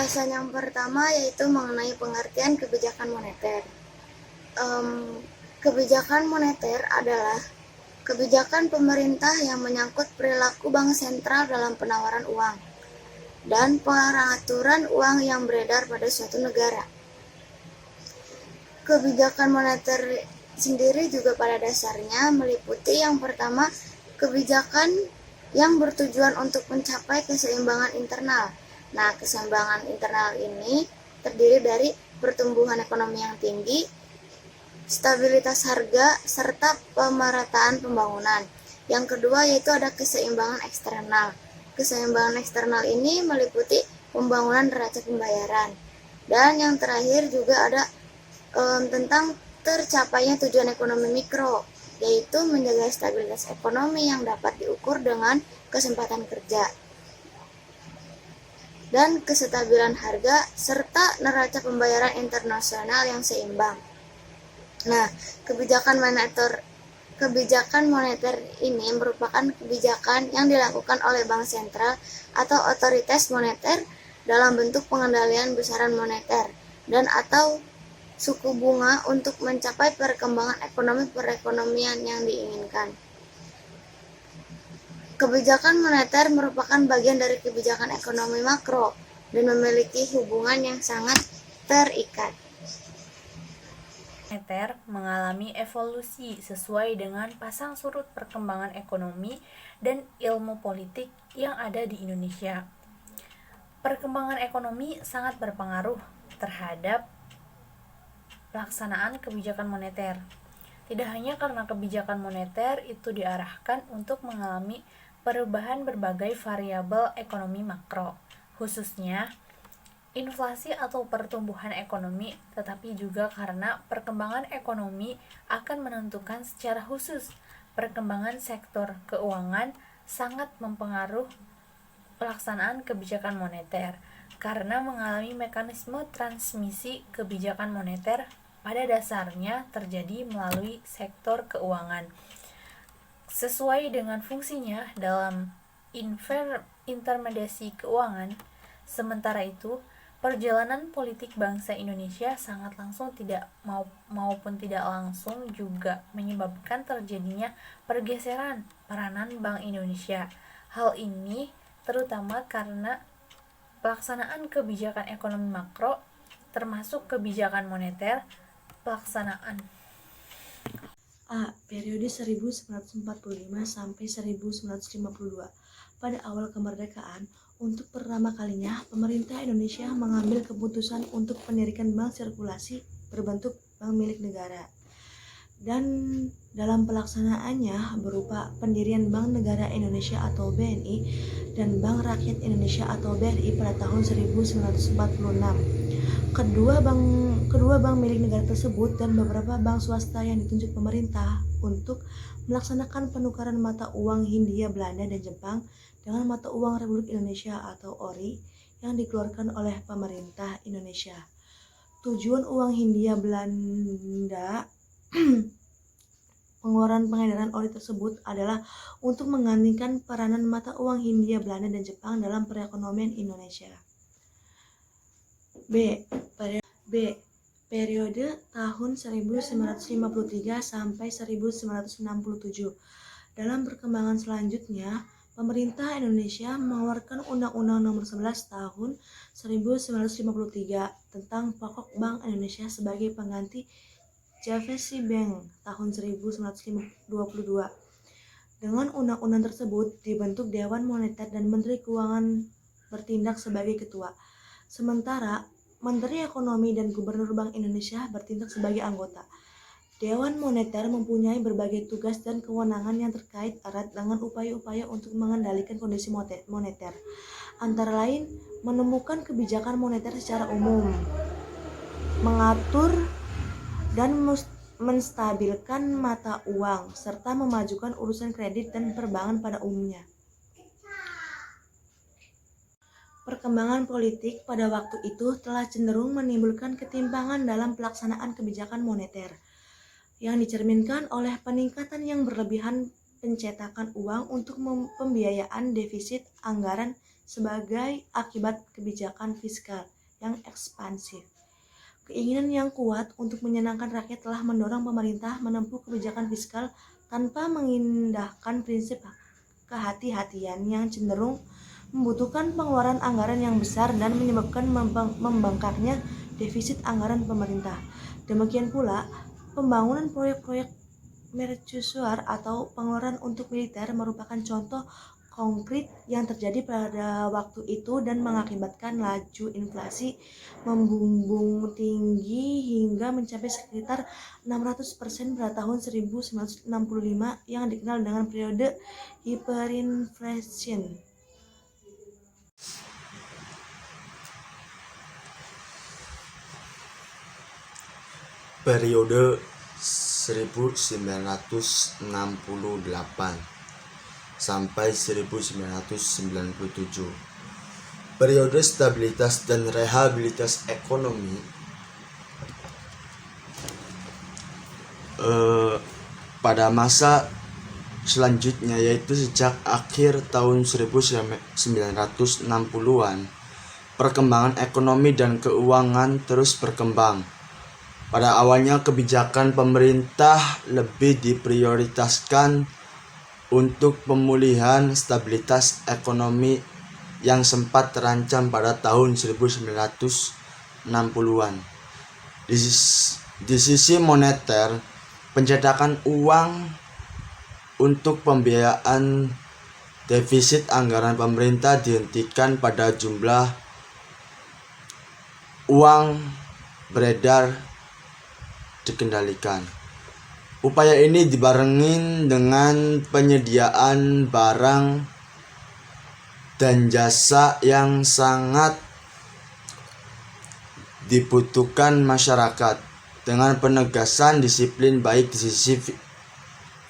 Pembahasan yang pertama yaitu mengenai pengertian kebijakan moneter. Kebijakan moneter adalah kebijakan pemerintah yang menyangkut perilaku bank sentral dalam penawaran uang dan pengaturan uang yang beredar pada suatu negara. Kebijakan moneter sendiri juga pada dasarnya meliputi yang pertama, kebijakan yang bertujuan untuk mencapai keseimbangan internal. Nah, keseimbangan internal ini terdiri dari pertumbuhan ekonomi yang tinggi, stabilitas harga, serta pemerataan pembangunan. Yang kedua yaitu ada keseimbangan eksternal. Keseimbangan eksternal ini meliputi pembangunan neraca pembayaran. Dan yang terakhir juga ada tentang tercapainya tujuan ekonomi mikro, yaitu menjaga stabilitas ekonomi yang dapat diukur dengan kesempatan kerja dan kestabilan harga serta neraca pembayaran internasional yang seimbang. Nah, kebijakan moneter ini merupakan kebijakan yang dilakukan oleh bank sentral atau otoritas moneter dalam bentuk pengendalian besaran moneter dan atau suku bunga untuk mencapai perkembangan ekonomi perekonomian yang diinginkan. Kebijakan moneter merupakan bagian dari kebijakan ekonomi makro dan memiliki hubungan yang sangat terikat. Moneter mengalami evolusi sesuai dengan pasang surut perkembangan ekonomi dan ilmu politik yang ada di Indonesia. Perkembangan ekonomi sangat berpengaruh terhadap pelaksanaan kebijakan moneter. Tidak hanya karena kebijakan moneter itu diarahkan untuk mengalami perubahan berbagai variabel ekonomi makro, khususnya inflasi atau pertumbuhan ekonomi, tetapi juga karena perkembangan ekonomi akan menentukan secara khusus perkembangan sektor keuangan sangat mempengaruhi pelaksanaan kebijakan moneter karena mengalami mekanisme transmisi kebijakan moneter pada dasarnya terjadi melalui sektor keuangan. Sesuai dengan fungsinya dalam intermediasi keuangan, sementara itu perjalanan politik bangsa Indonesia sangat langsung maupun tidak langsung juga menyebabkan terjadinya pergeseran peranan Bank Indonesia. Hal ini terutama karena pelaksanaan kebijakan ekonomi makro termasuk kebijakan moneter, pelaksanaan Periode 1945 sampai 1952. Pada awal kemerdekaan, untuk pertama kalinya pemerintah Indonesia mengambil keputusan untuk mendirikan bank sirkulasi berbentuk bank milik negara. Dan dalam pelaksanaannya berupa pendirian Bank Negara Indonesia atau BNI dan Bank Rakyat Indonesia atau BRI pada tahun 1946. Kedua bank milik negara tersebut dan beberapa bank swasta yang ditunjuk pemerintah untuk melaksanakan penukaran mata uang Hindia Belanda dan Jepang dengan mata uang Republik Indonesia atau ORI yang dikeluarkan oleh pemerintah Indonesia. Tujuan uang Hindia Belanda pengeluaran pengedaran ORI tersebut adalah untuk menggantikan peranan mata uang Hindia Belanda dan Jepang dalam perekonomian Indonesia. Periode tahun 1953 sampai 1967. Dalam perkembangan selanjutnya, pemerintah Indonesia mengeluarkan Undang-Undang Nomor 11 Tahun 1953 tentang Pokok Bank Indonesia sebagai pengganti Javasi Bank tahun 1922. Dengan undang-undang tersebut dibentuk Dewan Moneter dan Menteri Keuangan bertindak sebagai ketua. Sementara Menteri Ekonomi dan Gubernur Bank Indonesia bertindak sebagai anggota. Dewan Moneter mempunyai berbagai tugas dan kewenangan yang terkait erat dengan upaya-upaya untuk mengendalikan kondisi moneter. Antara lain, menemukan kebijakan moneter secara umum, mengatur dan menstabilkan mata uang, serta memajukan urusan kredit dan perbankan pada umumnya. Perkembangan politik pada waktu itu telah cenderung menimbulkan ketimpangan dalam pelaksanaan kebijakan moneter, yang dicerminkan oleh peningkatan yang berlebihan pencetakan uang untuk pembiayaan defisit anggaran sebagai akibat kebijakan fiskal yang ekspansif. Keinginan yang kuat untuk menyenangkan rakyat telah mendorong pemerintah menempuh kebijakan fiskal tanpa mengindahkan prinsip kehati-hatian yang cenderung membutuhkan pengeluaran anggaran yang besar dan menyebabkan membengkaknya defisit anggaran pemerintah. Demikian pula, pembangunan proyek-proyek mercusuar atau pengeluaran untuk militer merupakan contoh konkret yang terjadi pada waktu itu dan mengakibatkan laju inflasi membumbung tinggi hingga mencapai sekitar 600% pada tahun 1965 yang dikenal dengan periode hyperinflation. Periode 1968 sampai 1997. Periode stabilitas dan rehabilitas ekonomi pada masa selanjutnya, yaitu sejak akhir tahun 1960-an, perkembangan ekonomi dan keuangan terus berkembang. Pada awalnya kebijakan pemerintah lebih diprioritaskan untuk pemulihan stabilitas ekonomi yang sempat terancam pada tahun 1960-an. Di sisi moneter, pencetakan uang untuk pembiayaan defisit anggaran pemerintah dihentikan pada jumlah uang beredar dikendalikan. Upaya ini dibarengi dengan penyediaan barang dan jasa yang sangat dibutuhkan masyarakat, dengan penegasan disiplin baik di sisi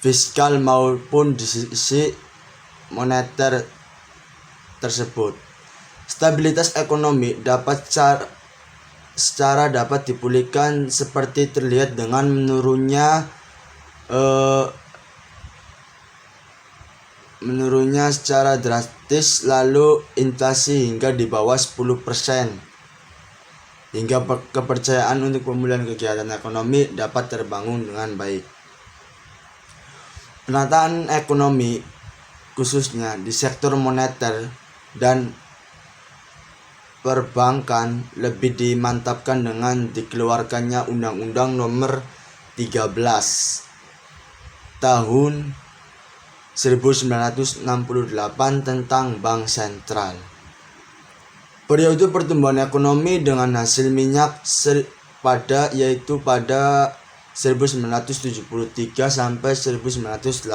fiskal maupun di sisi moneter tersebut. Stabilitas ekonomi dapat secara dipulihkan seperti terlihat dengan menurunnya secara drastis lalu inflasi hingga di bawah 10%, hingga kepercayaan untuk pemulihan kegiatan ekonomi dapat terbangun dengan baik. Penataan ekonomi khususnya di sektor moneter dan perbankan lebih dimantapkan dengan dikeluarkannya Undang-Undang Nomor 13 Tahun 1968 tentang Bank Sentral. Periode pertumbuhan ekonomi dengan hasil minyak pada 1973 sampai 1982.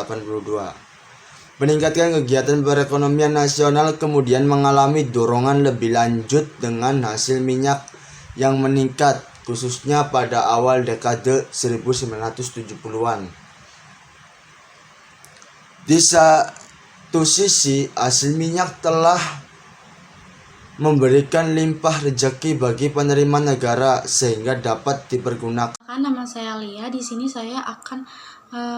Meningkatkan kegiatan perekonomian nasional kemudian mengalami dorongan lebih lanjut dengan hasil minyak yang meningkat, khususnya pada awal dekade 1970-an. Di satu sisi, hasil minyak telah memberikan limpah rezeki bagi penerimaan negara sehingga dapat dipergunakan. Nama saya Lia. Di sini saya akan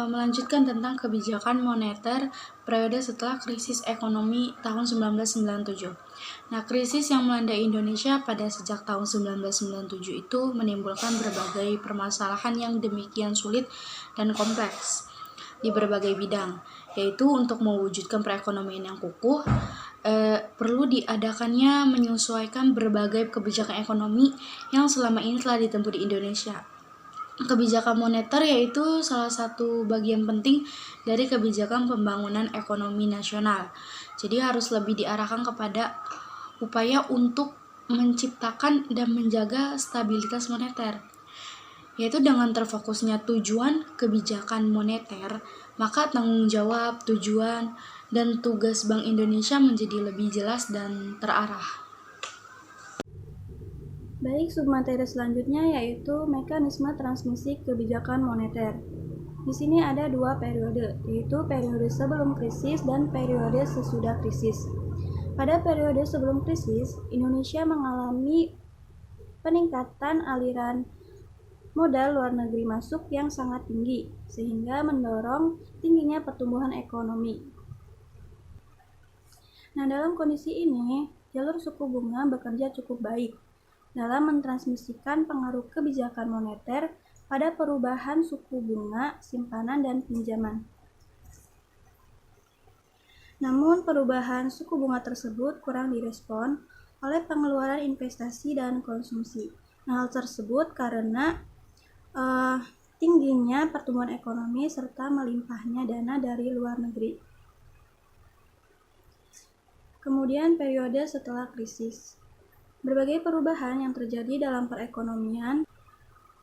melanjutkan tentang kebijakan moneter periode setelah krisis ekonomi tahun 1997. Nah, krisis yang melanda Indonesia pada sejak tahun 1997 itu menimbulkan berbagai permasalahan yang demikian sulit dan kompleks di berbagai bidang, yaitu untuk mewujudkan perekonomian yang kukuh, perlu diadakannya menyesuaikan berbagai kebijakan ekonomi yang selama ini telah ditempuh di Indonesia. Kebijakan moneter yaitu salah satu bagian penting dari kebijakan pembangunan ekonomi nasional. Jadi harus lebih diarahkan kepada upaya untuk menciptakan dan menjaga stabilitas moneter. Yaitu dengan terfokusnya tujuan kebijakan moneter, maka tanggung jawab, tujuan, dan tugas Bank Indonesia menjadi lebih jelas dan terarah. Baik, submateri selanjutnya yaitu mekanisme transmisi kebijakan moneter. Di sini ada dua periode, yaitu periode sebelum krisis dan periode sesudah krisis. Pada periode sebelum krisis, Indonesia mengalami peningkatan aliran modal luar negeri masuk yang sangat tinggi, sehingga mendorong tingginya pertumbuhan ekonomi. Nah, dalam kondisi ini, jalur suku bunga bekerja cukup baik dalam mentransmisikan pengaruh kebijakan moneter pada perubahan suku bunga, simpanan, dan pinjaman. Namun, perubahan suku bunga tersebut kurang direspon oleh pengeluaran investasi dan konsumsi. Nah, hal tersebut karena tingginya pertumbuhan ekonomi serta melimpahnya dana dari luar negeri. Kemudian, periode setelah krisis. Berbagai perubahan yang terjadi dalam perekonomian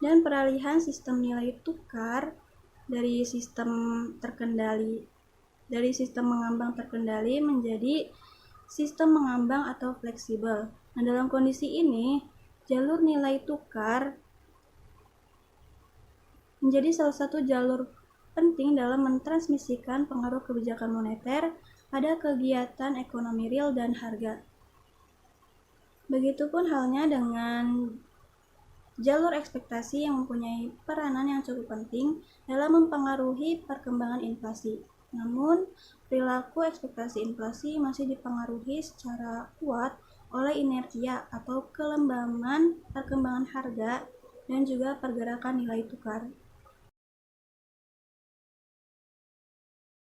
dan peralihan sistem nilai tukar dari sistem mengambang terkendali menjadi sistem mengambang atau fleksibel. Nah, dalam kondisi ini, jalur nilai tukar menjadi salah satu jalur penting dalam mentransmisikan pengaruh kebijakan moneter pada kegiatan ekonomi real dan harga. Begitupun halnya dengan jalur ekspektasi yang mempunyai peranan yang cukup penting dalam mempengaruhi perkembangan inflasi. Namun, perilaku ekspektasi inflasi masih dipengaruhi secara kuat oleh inersia atau kelembaman perkembangan harga dan juga pergerakan nilai tukar.